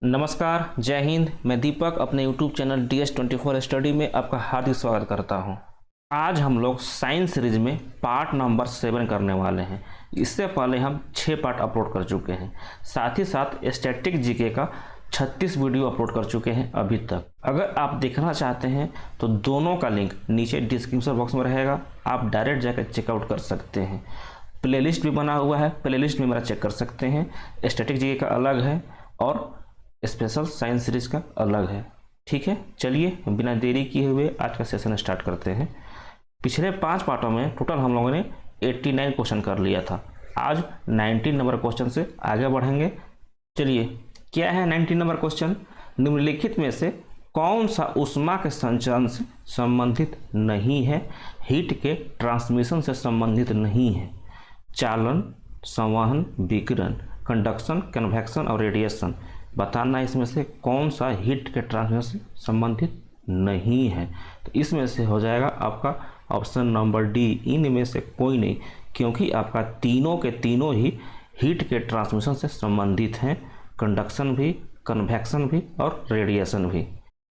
नमस्कार, जय हिंद। मैं दीपक अपने YouTube चैनल DS24 स्टडी में आपका हार्दिक स्वागत करता हूं। आज हम लोग साइंस सीरीज में पार्ट नंबर 7 करने वाले हैं। इससे पहले हम 6 पार्ट अपलोड कर चुके हैं। साथ ही साथ स्टैटिक जीके का 36 वीडियो अपलोड कर चुके हैं अभी तक। अगर आप देखना चाहते हैं तो दोनों का लिंक नीचे डिस्क्रिप्शन बॉक्स में रहेगा, आप डायरेक्ट जाकर चेकआउट कर सकते हैं। प्लेलिस्ट भी बना हुआ है, प्लेलिस्ट में मेरा चेक कर सकते हैं। स्टैटिक जीके का अलग है और स्पेशल साइंस सीरीज का अलग है। ठीक है, चलिए बिना देरी किए हुए आज का सेशन स्टार्ट करते हैं। पिछले 5 पार्टों में टोटल हम लोगों ने 89 क्वेश्चन कर लिया था। आज 19 नंबर क्वेश्चन से आगे बढ़ेंगे। चलिए, क्या है 19 नंबर क्वेश्चन? निम्नलिखित में से कौन सा ऊष्मा के संचरण से संबंधित नहीं है, हीट के ट्रांसमिशन से संबंधित नहीं है? चालन, संवहन, विकिरण, कंडक्शन, कन्वेक्शन और रेडिएशन। बताना इसमें से कौन सा हीट के ट्रांसमिशन से संबंधित नहीं है। तो इसमें से हो जाएगा आपका ऑप्शन नंबर डी, इनमें से कोई नहीं, क्योंकि आपका तीनों के तीनों ही हीट के ट्रांसमिशन से संबंधित हैं। कंडक्शन भी, कन्वेक्शन भी और रेडिएशन भी।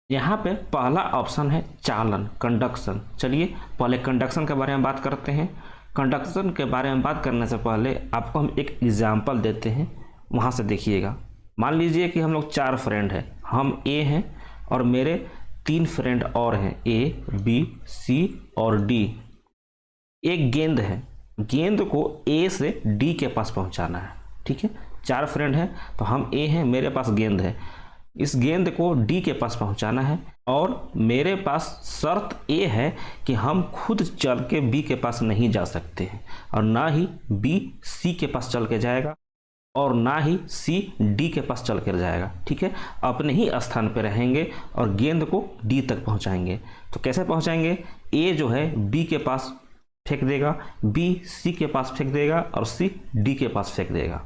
यहाँ पे पहला ऑप्शन है चालन, कंडक्शन। चलिए पहले कंडक्शन के बारे में बात करते हैं। कंडक्शन के बारे में बात करने से पहले आपको हम एक एग्जाम्पल देते हैं, वहाँ से देखिएगा। मान लीजिए कि हम लोग 4 फ्रेंड हैं, हम ए हैं और मेरे 3 फ्रेंड और हैं, ए, बी, सी और डी। एक गेंद है, गेंद को ए से डी के पास पहुंचाना है। ठीक है, 4 फ्रेंड हैं तो हम ए हैं, मेरे पास गेंद है, इस गेंद को डी के पास पहुंचाना है और मेरे पास शर्त ए है कि हम खुद चल के बी के पास नहीं जा सकते हैं और ना ही बी सी के पास चल के जाएगा और ना ही सी डी के पास चल कर जाएगा। ठीक है, अपने ही स्थान पर रहेंगे और गेंद को डी तक पहुंचाएंगे। तो कैसे पहुंचाएंगे? ए जो है बी के पास फेंक देगा, बी सी के पास फेंक देगा और सी डी के पास फेंक देगा।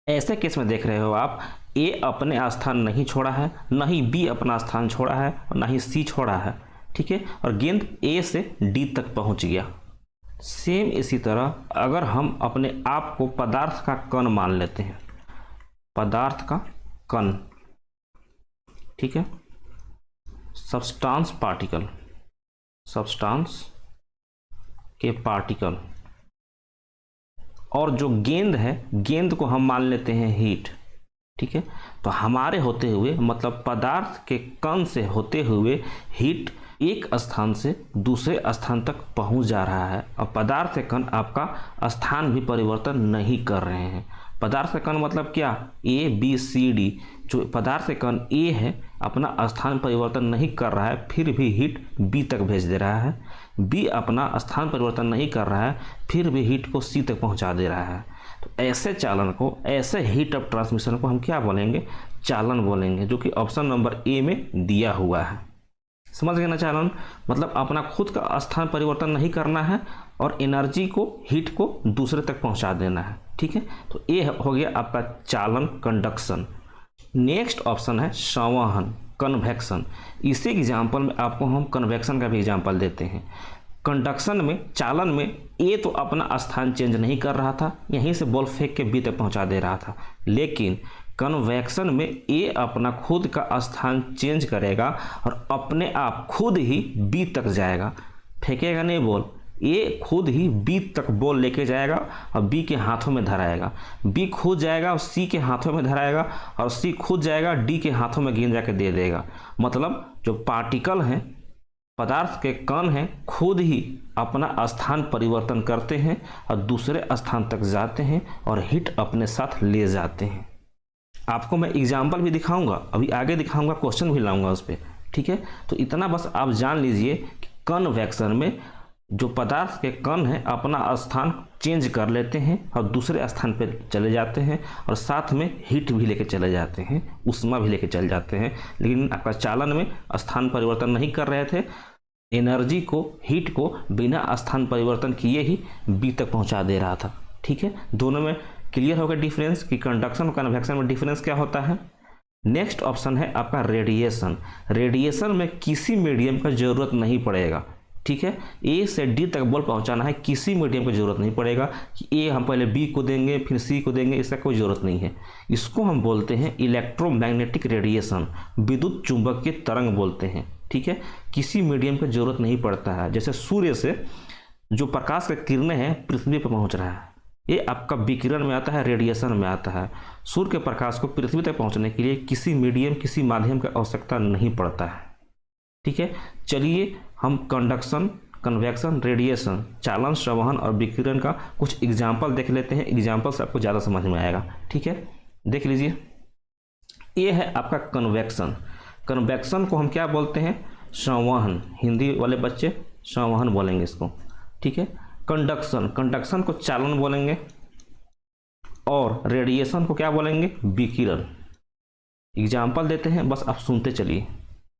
ऐसे केस में देख रहे हो आप, ए अपने स्थान नहीं छोड़ा है, ना ही बी अपना स्थान छोड़ा है और ना ही सी छोड़ा है। ठीक है, और गेंद ए से डी तक पहुंच गया। सेम इसी तरह अगर हम अपने आप को पदार्थ का कण मान लेते हैं, पदार्थ का कण, ठीक है, सब्सटेंस पार्टिकल, सब्सटेंस के पार्टिकल, और जो गेंद है, गेंद को हम मान लेते हैं हीट। ठीक है, तो हमारे होते हुए मतलब पदार्थ के कण से होते हुए हीट एक स्थान से दूसरे स्थान तक पहुंच जा रहा है और पदार्थ के कण आपका स्थान भी परिवर्तन नहीं कर रहे हैं। पदार्थ के कण मतलब क्या? A B C D. जो पदार्थ के कण ए है अपना स्थान परिवर्तन नहीं कर रहा है, फिर भी हीट बी तक भेज दे रहा है। बी अपना स्थान परिवर्तन नहीं कर रहा है, फिर भी हीट को सी तक पहुंचा दे रहा है। तो ऐसे चालन को, ऐसे हीट ऑफ ट्रांसमिशन को हम क्या बोलेंगे? चालन बोलेंगे, जो कि ऑप्शन नंबर ए में दिया हुआ है। समझ गए ना? चालन मतलब अपना खुद का स्थान परिवर्तन नहीं करना है और एनर्जी को, हीट को दूसरे तक पहुंचा देना है। ठीक है, तो ये हो गया आपका चालन, कंडक्शन। नेक्स्ट ऑप्शन है संवहन, कन्वेक्शन। इसी एग्जाम्पल में आपको हम कन्वेक्शन का भी एग्जाम्पल देते हैं। कंडक्शन में, चालन में ए तो अपना स्थान चेंज नहीं कर रहा था, यहीं से बॉल फेंक के बी तक पहुंचा दे रहा था, लेकिन कन्वेक्शन में ए अपना खुद का स्थान चेंज करेगा और अपने आप खुद ही बी तक जाएगा। फेंकेगा नहीं बॉल, ए खुद ही बी तक बॉल लेके जाएगा और बी के हाथों में धराएगा। बी खुद जाएगा और सी के हाथों में धराएगा और सी खुद जाएगा डी के हाथों में गेंद जाके दे देगा। मतलब जो पार्टिकल हैं, पदार्थ के कण हैं, खुद ही अपना स्थान परिवर्तन करते हैं और दूसरे स्थान तक जाते हैं और हीट अपने साथ ले जाते हैं। आपको मैं एग्जाम्पल भी दिखाऊंगा, अभी आगे दिखाऊंगा, क्वेश्चन भी लाऊंगा उस पर। ठीक है, तो इतना बस आप जान लीजिए कि कन्वेक्शन में जो पदार्थ के कण हैं अपना स्थान चेंज कर लेते हैं और दूसरे स्थान पे चले जाते हैं और साथ में हीट भी लेके चले जाते हैं, ऊष्मा भी लेके चले जाते हैं। लेकिन आपका चालन में स्थान परिवर्तन नहीं कर रहे थे, एनर्जी को, हीट को बिना स्थान परिवर्तन किए ही बी तक पहुंचा दे रहा था। ठीक है, दोनों में क्लियर होगा डिफरेंस कि कंडक्शन और कन्वेक्शन में डिफरेंस क्या होता है। नेक्स्ट ऑप्शन है आपका रेडिएशन। रेडिएशन में किसी मीडियम का जरूरत नहीं पड़ेगा। ठीक है। ए से डी तक बल पहुंचाना है, किसी मीडियम की जरूरत नहीं पड़ेगा कि ए हम पहले बी को देंगे फिर सी को देंगे, इसका कोई ज़रूरत नहीं है। इसको हम बोलते हैं इलेक्ट्रोमैग्नेटिक रेडिएशन, विद्युत चुंबकीय तरंग बोलते हैं, ठीक है। किसी मीडियम की जरूरत नहीं पड़ता है। जैसे सूर्य से जो प्रकाश की किरणें हैं पृथ्वी पर पहुँच रहा है, ये आपका विकिरण में आता है, रेडिएशन में आता है। सूर्य के प्रकाश को पृथ्वी तक पहुँचने के लिए किसी मीडियम, किसी माध्यम की आवश्यकता नहीं पड़ता है, ठीक है। चलिए हम कंडक्शन, कन्वेक्शन, रेडिएशन, चालन, संवहन और विकिरण का कुछ एग्जाम्पल देख लेते हैं। एग्जाम्पल से आपको ज़्यादा समझ में आएगा, ठीक है। देख लीजिए, ये है आपका कन्वेक्शन। कन्वेक्शन को हम क्या बोलते हैं? संवहन। हिंदी वाले बच्चे संवहन बोलेंगे इसको, ठीक है। कंडक्शन, कंडक्शन को चालन बोलेंगे और रेडिएशन को क्या बोलेंगे? विकिरण। एग्जाम्पल देते हैं, बस आप सुनते चलिए।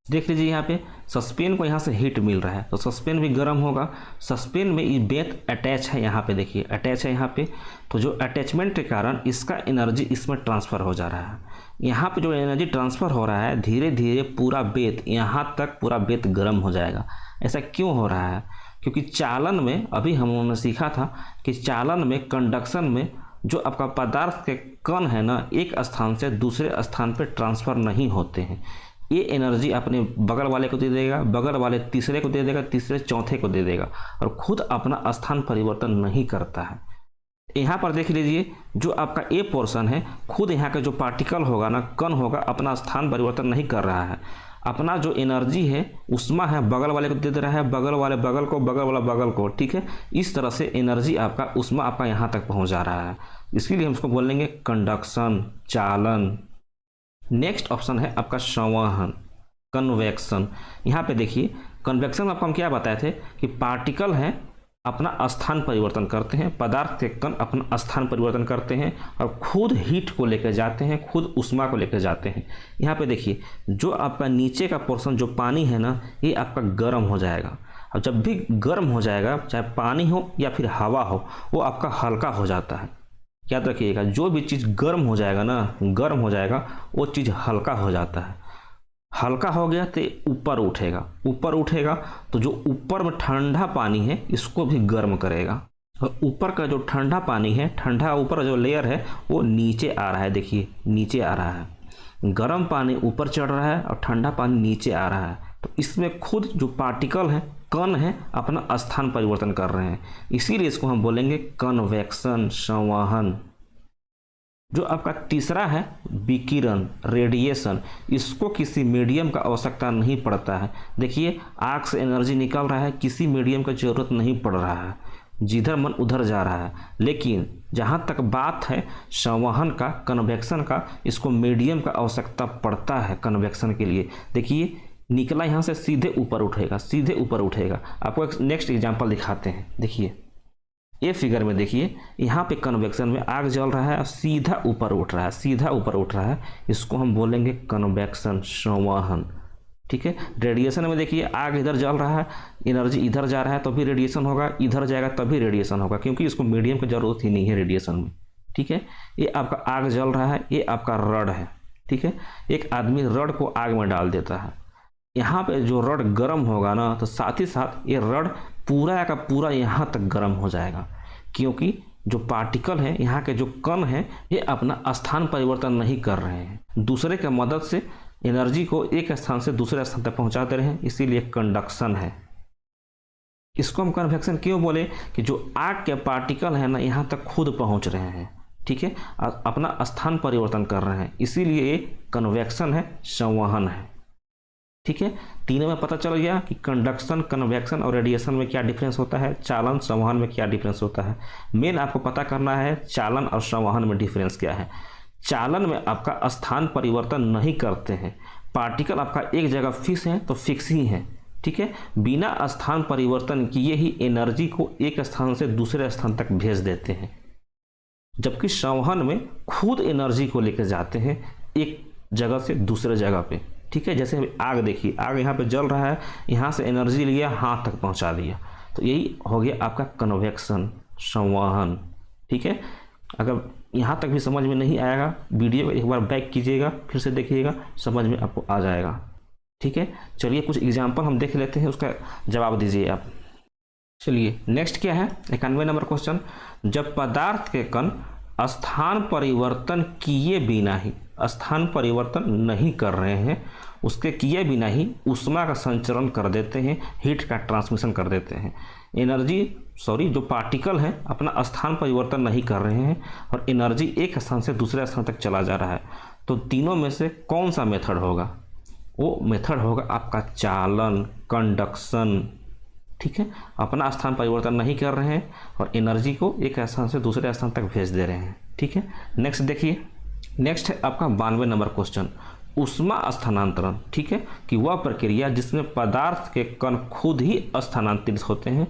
देख लीजिए, यहाँ पे सस्पेन को यहाँ से हीट मिल रहा है तो सस्पेन भी गर्म होगा। सस्पेन में ये बेंत अटैच है, यहाँ पे देखिए अटैच है यहाँ पे, तो जो अटैचमेंट के कारण इसका एनर्जी इसमें ट्रांसफ़र हो जा रहा है। यहाँ पे जो एनर्जी ट्रांसफ़र हो रहा है, धीरे धीरे पूरा बेंत, यहाँ तक पूरा बेंत गर्म हो जाएगा। ऐसा क्यों हो रहा है? क्योंकि चालन में, अभी हम लोगों ने सीखा था कि चालन में, कंडक्शन में जो आपका पदार्थ के कण है ना, एक स्थान से दूसरे स्थान पर ट्रांसफ़र नहीं होते हैं। ये एनर्जी अपने बगल वाले को दे देगा, बगल वाले तीसरे को दे देगा, तीसरे चौथे को दे देगा और खुद अपना स्थान परिवर्तन नहीं करता है। यहाँ पर देख लीजिए, जो आपका ए पोर्शन है, खुद यहाँ का जो पार्टिकल होगा ना, कण होगा, अपना स्थान परिवर्तन नहीं कर रहा है। अपना जो एनर्जी है, उष्मा है, बगल वाले को दे रहा है, बगल वाले बगल को, बगल वाला बगल को, ठीक है। इस तरह से एनर्जी आपका, उष्मा आपका यहाँ तक पहुँच जा रहा है। इसीलिए हम इसको बोलेंगे कंडक्शन, चालन। नेक्स्ट ऑप्शन है आपका संवहन, कन्वेक्शन। यहाँ पे देखिए, कन्वेक्शन में आपको हम क्या बताए थे कि पार्टिकल हैं अपना स्थान परिवर्तन करते हैं, पदार्थ के कण अपना स्थान परिवर्तन करते हैं और खुद हीट को लेकर जाते हैं, खुद उष्मा को लेकर जाते हैं। यहाँ पे देखिए, जो आपका नीचे का पोर्शन जो पानी है ना, ये आपका गर्म हो जाएगा। और जब भी गर्म हो जाएगा, चाहे पानी हो या फिर हवा हो, वो आपका हल्का हो जाता है। याद रखिएगा, जो भी चीज़ गर्म हो जाएगा ना, गर्म हो जाएगा, वो चीज़ हल्का हो जाता है। हल्का हो गया तो ऊपर उठेगा, ऊपर उठेगा तो जो ऊपर में ठंडा पानी है इसको भी गर्म करेगा। और ऊपर का जो ठंडा पानी है, ठंडा ऊपर जो लेयर है, वो नीचे आ रहा है। देखिए, नीचे आ रहा है। गर्म पानी ऊपर चढ़ रहा है और ठंडा पानी नीचे आ रहा है। तो इसमें खुद जो पार्टिकल है, कण है, अपना स्थान परिवर्तन कर रहे हैं। इसीलिए इसको हम बोलेंगे कन्वेक्शन, संवहन। जो आपका तीसरा है विकिरण, रेडिएशन, इसको किसी मीडियम का आवश्यकता नहीं पड़ता है। देखिए, आग से एनर्जी निकल रहा है, किसी मीडियम की जरूरत नहीं पड़ रहा है, जिधर मन उधर जा रहा है। लेकिन जहाँ तक बात है संवहन का, कन्वेक्शन का, इसको मीडियम का आवश्यकता पड़ता है कन्वेक्शन के लिए। देखिए, निकला यहाँ से सीधे ऊपर उठेगा, सीधे ऊपर उठेगा। आपको एक नेक्स्ट एग्जांपल दिखाते हैं। देखिए, ये फिगर में देखिए, यहाँ पे कन्वेक्शन में आग जल रहा है और सीधा ऊपर उठ रहा है, सीधा ऊपर उठ रहा है। इसको हम बोलेंगे कन्वेक्शन, संवहन, ठीक है। रेडिएशन में देखिए, आग इधर जल रहा है, एनर्जी इधर जा रहा है तो भी रेडिएशन होगा, इधर जाएगा तभी रेडिएशन होगा, क्योंकि इसको मीडियम की जरूरत ही नहीं है रेडिएशन में, ठीक है। ये आपका आग जल रहा है, ये आपका रड है, ठीक है। एक आदमी रड को आग में डाल देता है, यहाँ पे जो रड गर्म होगा ना, तो साथ ही साथ ये रड पूरा का पूरा यहाँ तक गर्म हो जाएगा, क्योंकि जो पार्टिकल है, यहाँ के जो कण हैं, ये अपना स्थान परिवर्तन नहीं कर रहे हैं, दूसरे की मदद से एनर्जी को एक स्थान से दूसरे स्थान तक पहुँचाते रहे हैं। इसीलिए कंडक्शन है। इसको हम कन्वेक्शन क्यों बोले कि जो आग के पार्टिकल है ना, यहाँ तक खुद पहुँच रहे हैं, ठीक है, अपना स्थान परिवर्तन कर रहे हैं। इसीलिए ये कन्वेक्शन है, संवहन है, ठीक है। तीनों में पता चल गया कि कंडक्शन, कन्वेक्शन और रेडिएशन में क्या डिफरेंस होता है, चालन, संवहन में क्या डिफरेंस होता है। मेन आपको पता करना है चालन और संवहन में डिफरेंस क्या है। चालन में आपका स्थान परिवर्तन नहीं करते हैं, पार्टिकल आपका एक जगह फिक्स है तो फिक्स ही है, ठीक है। बिना स्थान परिवर्तन किए ही एनर्जी को एक स्थान से दूसरे स्थान तक भेज देते हैं। जबकि संवहन में खुद एनर्जी को लेकर जाते हैं एक जगह से दूसरे जगह पे, ठीक है। जैसे आग देखिए, आग यहाँ पे जल रहा है, यहाँ से एनर्जी लिया, हाथ तक पहुँचा दिया, तो यही हो गया आपका कन्वेक्शन, संवहन, ठीक है। अगर यहाँ तक भी समझ में नहीं आएगा, वीडियो को एक बार बैक कीजिएगा, फिर से देखिएगा, समझ में आपको आ जाएगा। ठीक है, चलिए कुछ एग्जाम्पल हम देख लेते हैं, उसका जवाब दीजिए आप। चलिए नेक्स्ट क्या है, 91 नंबर क्वेश्चन। जब पदार्थ के कण स्थान परिवर्तन किए बिना ही, स्थान परिवर्तन नहीं कर रहे हैं, उसके किए बिना ही ऊष्मा का संचरण कर देते हैं, हीट का ट्रांसमिशन कर देते हैं, जो पार्टिकल हैं अपना स्थान परिवर्तन नहीं कर रहे हैं और एनर्जी एक स्थान से दूसरे स्थान तक चला जा रहा है, तो तीनों में से कौन सा मेथड होगा? वो मेथड होगा आपका चालन, कंडक्शन। ठीक है, अपना स्थान परिवर्तन नहीं कर रहे हैं और एनर्जी को एक स्थान से दूसरे स्थान तक भेज दे रहे हैं। ठीक है, नेक्स्ट देखिए, नेक्स्ट है आपका 92 नंबर क्वेश्चन। ऊष्मा स्थानांतरण, ठीक है, कि वह प्रक्रिया जिसमें पदार्थ के कण खुद ही स्थानांतरित होते हैं,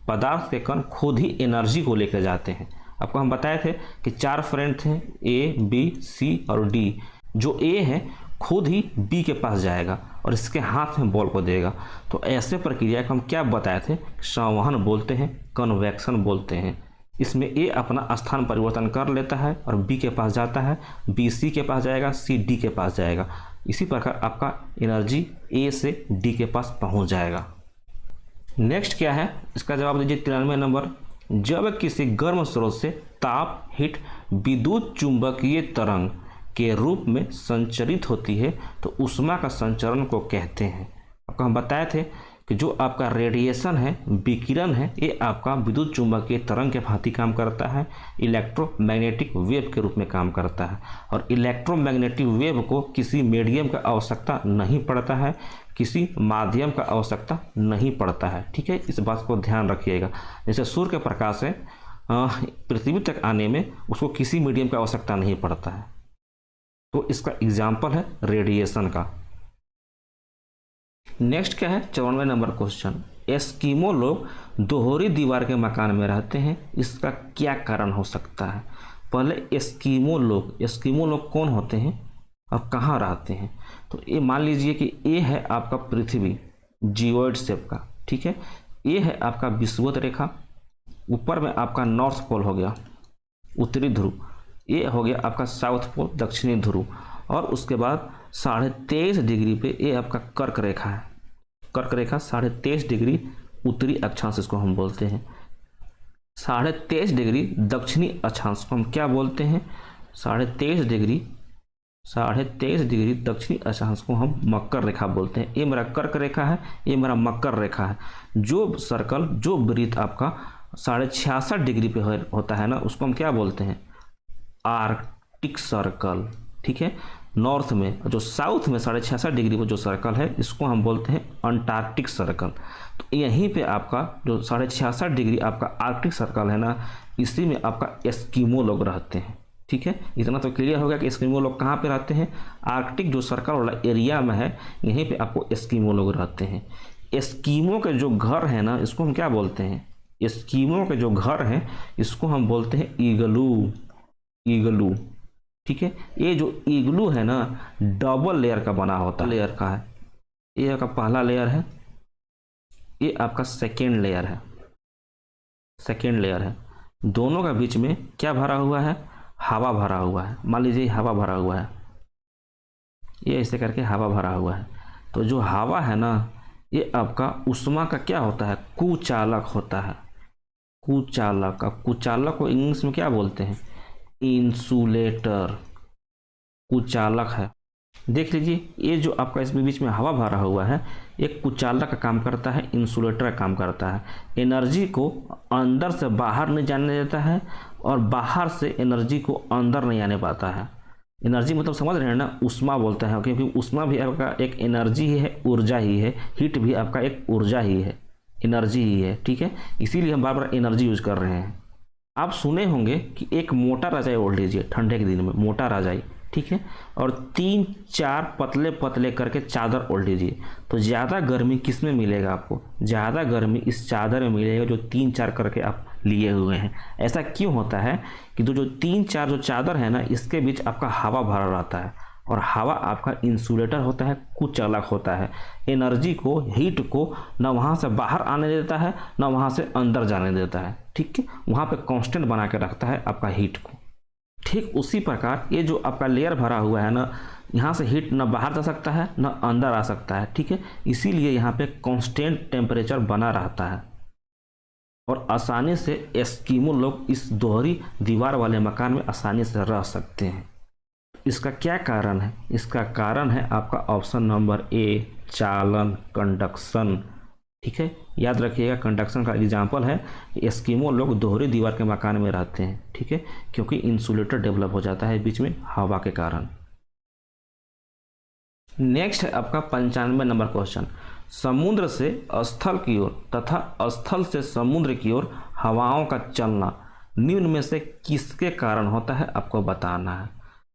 पदार्थ के कण खुद ही एनर्जी को लेकर जाते हैं। आपको हम बताए थे कि 4 फ्रेंड थे, ए, बी, सी और डी। जो ए है खुद ही बी के पास जाएगा और इसके हाथ में बॉल को देगा, तो ऐसे प्रक्रिया को हम क्या बताए थे? संवहन बोलते हैं, कन्वेक्शन बोलते हैं। इसमें ए अपना स्थान परिवर्तन कर लेता है और बी के पास जाता है, बी सी के पास जाएगा, सी डी के पास जाएगा। इसी प्रकार आपका एनर्जी ए से डी के पास पहुंच जाएगा। नेक्स्ट क्या है, इसका जवाब दीजिए 93 नंबर। जब किसी गर्म स्रोत से ताप, हीट विद्युत चुंबकीय तरंग के रूप में संचरित होती है तो ऊष्मा का संचरण को कहते हैं। आपको हम बताए थे कि जो आपका रेडिएशन है, विकिरण है, ये आपका विद्युत चुंबकीय तरंग के भांति काम करता है, इलेक्ट्रोमैग्नेटिक वेव के रूप में काम करता है। और इलेक्ट्रोमैग्नेटिक वेव को किसी मीडियम का आवश्यकता नहीं पड़ता है, किसी माध्यम का आवश्यकता नहीं पड़ता है। ठीक है, इस बात को ध्यान रखिएगा। जैसे सूर्य के प्रकाश से पृथ्वी तक आने में उसको किसी मीडियम का आवश्यकता नहीं पड़ता है, तो इसका एग्जाम्पल है रेडिएशन का। नेक्स्ट क्या है, 54 नंबर क्वेश्चन। एस्किमो लोग दोहरी दीवार के मकान में रहते हैं, इसका क्या कारण हो सकता है? पहले एस्किमो लोग कौन होते हैं और कहाँ रहते हैं? तो ये मान लीजिए कि ये है आपका पृथ्वी, जियोइड शेप का। ठीक है, ये है आपका विषुवत रेखा, ऊपर में आपका नॉर्थ पोल हो गया, उत्तरी ध्रुव, ये हो गया आपका साउथ पोल, दक्षिणी ध्रुव, और उसके बाद 23.5 डिग्री पे ये आपका कर्क रेखा है। कर्क रेखा 23.5 डिग्री उत्तरी अक्षांश इसको हम बोलते हैं, 23.5 डिग्री दक्षिणी अक्षांश को हम क्या बोलते हैं? 23.5 डिग्री दक्षिणी अक्षांश को हम मकर रेखा बोलते हैं। ये मेरा कर्क रेखा है, ये मेरा मकर रेखा है। जो सर्कल, जो वृत्त आपका 66.5 डिग्री पे होता है ना, उसको हम क्या बोलते हैं? Arctic circle. ठीक है, नॉर्थ में, जो साउथ में 66.5 डिग्री पर जो सर्कल है, इसको हम बोलते हैं अंटार्कटिक सर्कल। तो यहीं पे आपका जो 66.5 डिग्री आपका आर्कटिक सर्कल है ना, इसी में आपका एस्किमो लोग रहते हैं। ठीक है, इतना तो क्लियर हो गया कि एस्किमो लोग कहाँ पे रहते हैं? आर्कटिक जो सर्कल वाला एरिया में है, यहीं पे आपको एस्किमो लोग रहते हैं। एस्किमो के जो घर है ना, इसको हम क्या बोलते हैं? एस्किमो के जो घर हैं, इसको हम बोलते हैं इग्लू। ठीक है, ये जो इग्लू है ना, डबल लेयर का बना होता लेयर का है। ये आपका पहला लेयर है, ये आपका सेकेंड लेयर है। दोनों का बीच में क्या भरा हुआ है? हवा भरा हुआ है। मान लीजिए हवा भरा हुआ है, ये ऐसे करके हवा भरा हुआ है। तो जो हवा है ना, ये आपका ऊष्मा का क्या होता है? कुचालक होता है। कुचालक को इंग्लिश में क्या बोलते हैं? इंसुलेटर। कुचालक है। देख लीजिए, ये जो आपका इसमें बीच में हवा भरा हुआ है, एक कुचालक का काम करता है, इंसुलेटर का काम करता है। एनर्जी को अंदर से बाहर नहीं जाने देता है और बाहर से एनर्जी को अंदर नहीं आने पाता है। एनर्जी मतलब समझ रहे हैं ना, ऊष्मा बोलते हैं, क्योंकि ऊष्मा भी आपका एक एनर्जी ही है, ऊर्जा ही है। हीट भी आपका एक ऊर्जा ही है, एनर्जी ही है। ठीक है, इसीलिए हम बार बार एनर्जी यूज कर रहे हैं। आप सुने होंगे कि एक मोटा रजाई ओढ़ लीजिए ठंडे के दिन में, मोटा रजाई। ठीक है, और 3-4 पतले पतले करके चादर ओढ़ लीजिए, तो ज़्यादा गर्मी किस में मिलेगा आपको? ज़्यादा गर्मी इस चादर में मिलेगा जो 3-4 करके आप लिए हुए हैं। ऐसा क्यों होता है कि जो 3-4 जो चादर है ना, इसके बीच आपका हवा भरा रहता है, और हवा आपका इंसुलेटर होता है, कुचालक होता है। एनर्जी को, हीट को ना वहाँ से बाहर आने देता है, ना वहाँ से अंदर जाने देता है। ठीक है, वहाँ पे कांस्टेंट बना के रखता है आपका हीट को। ठीक उसी प्रकार ये जो आपका लेयर भरा हुआ है ना, यहाँ से हीट न बाहर जा सकता है न अंदर आ सकता है, ठीक है। इसीलिए यहाँ पे कांस्टेंट टेम्परेचर बना रहता है और आसानी से एस्किमो लोग इस दोहरी दीवार वाले मकान में आसानी से रह सकते हैं। इसका क्या कारण है? इसका कारण है आपका ऑप्शन नंबर ए, चालन, कंडक्शन, ठीक है। याद रखिएगा, कंडक्शन का एग्जाम्पल है एस्किमो लोग दोहरी दीवार के मकान में रहते हैं, ठीक है, क्योंकि इंसुलेटर डेवलप हो जाता है बीच में हवा के कारण। नेक्स्ट है आपका 95 नंबर क्वेश्चन। समुद्र से स्थल की ओर तथा स्थल से समुद्र की ओर हवाओं का चलना निम्न में से किसके कारण होता है, आपको बताना है।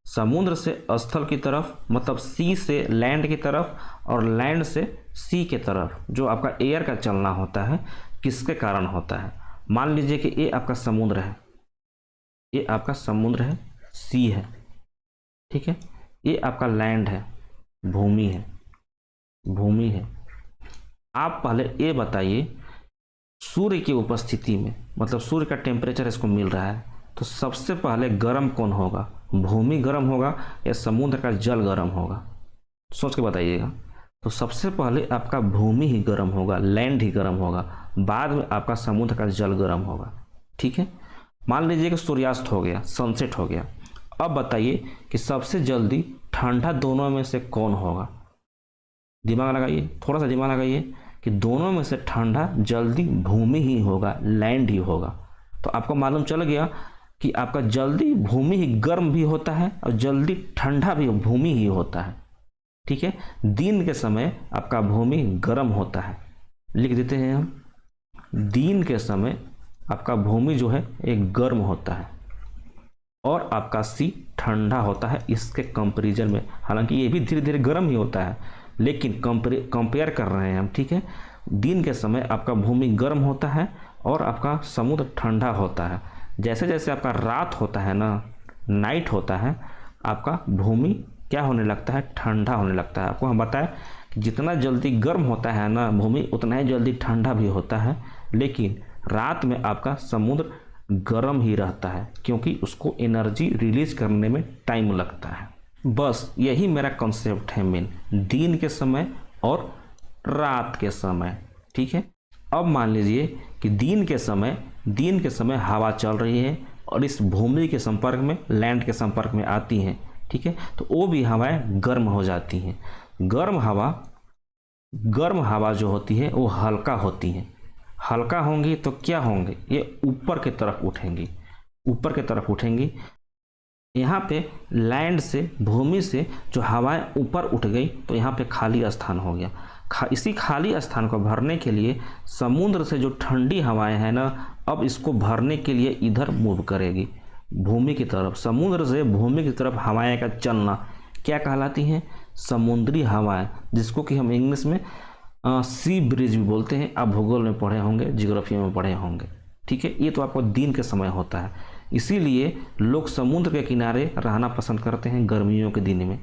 समुद्र से स्थल की तरफ मतलब सी से लैंड की तरफ और लैंड से सी के तरफ जो आपका एयर का चलना होता है किसके कारण होता है। मान लीजिए कि ये आपका समुद्र है, ये आपका समुद्र है, सी है, ठीक है। ये आपका लैंड है, भूमि है, भूमि है। आप पहले ये बताइए, सूर्य की उपस्थिति में मतलब सूर्य का टेम्परेचर इसको मिल रहा है, तो सबसे पहले गर्म कौन होगा? भूमि गर्म होगा या समुद्र का जल गर्म होगा? सोच के बताइएगा। तो सबसे पहले आपका भूमि ही गर्म होगा, लैंड ही गर्म होगा, बाद में आपका समुद्र का जल गर्म होगा, ठीक है। मान लीजिए कि सूर्यास्त हो गया, सनसेट हो गया। अब बताइए कि सबसे जल्दी ठंडा दोनों में से कौन होगा? दिमाग लगाइए, थोड़ा सा दिमाग लगाइए कि दोनों में से ठंडा जल्दी भूमि ही होगा, लैंड ही होगा। तो आपको मालूम चल गया कि आपका जल्दी भूमि ही गर्म भी होता है और जल्दी ठंडा भी भूमि ही होता है, ठीक है। दिन के समय आपका भूमि गर्म होता है, लिख देते हैं हम, दिन के समय आपका भूमि जो है एक गर्म होता है और आपका सी ठंडा होता है इसके कंपैरिजन में। हालांकि ये भी धीरे धीरे गर्म ही होता है, लेकिन कंपेयर कर रहे हैं हम, ठीक है। दिन के समय आपका भूमि गर्म होता है और आपका समुद्र ठंडा होता है। जैसे जैसे आपका रात होता है ना, नाइट होता है, आपका भूमि क्या होने लगता है? ठंडा होने लगता है। आपको हम बताएं कि जितना जल्दी गर्म होता है ना भूमि, उतना ही जल्दी ठंडा भी होता है, लेकिन रात में आपका समुद्र गर्म ही रहता है क्योंकि उसको एनर्जी रिलीज करने में टाइम लगता है। बस यही मेरा कॉन्सेप्ट है मेन, दिन के समय और रात के समय, ठीक है। अब मान लीजिए कि दिन के समय हवा चल रही है और इस भूमि के संपर्क में, लैंड के संपर्क में आती हैं, ठीक है, तो वो भी हवाएं गर्म हो जाती हैं। गर्म हवा जो होती है वो हल्का होती है। हल्का होंगी तो क्या होंगे? ये ऊपर की तरफ उठेंगी, ऊपर की तरफ उठेंगी। यहाँ पे लैंड से, भूमि से जो हवाएं ऊपर उठ गई तो यहाँ पे खाली स्थान हो गया। इसी खाली स्थान को भरने के लिए समुद्र से जो ठंडी हवाएं हैं ना, अब इसको भरने के लिए इधर मूव करेगी भूमि की तरफ। समुद्र से भूमि की तरफ हवाएं का चलना क्या कहलाती हैं? समुद्री हवाएं, जिसको कि हम इंग्लिश में सी ब्रिज भी बोलते हैं। आप भूगोल में पढ़े होंगे, ज्योग्राफी में पढ़े होंगे, ठीक है। ये तो आपको दिन के समय होता है, इसीलिए लोग समुद्र के किनारे रहना पसंद करते हैं गर्मियों के दिन में।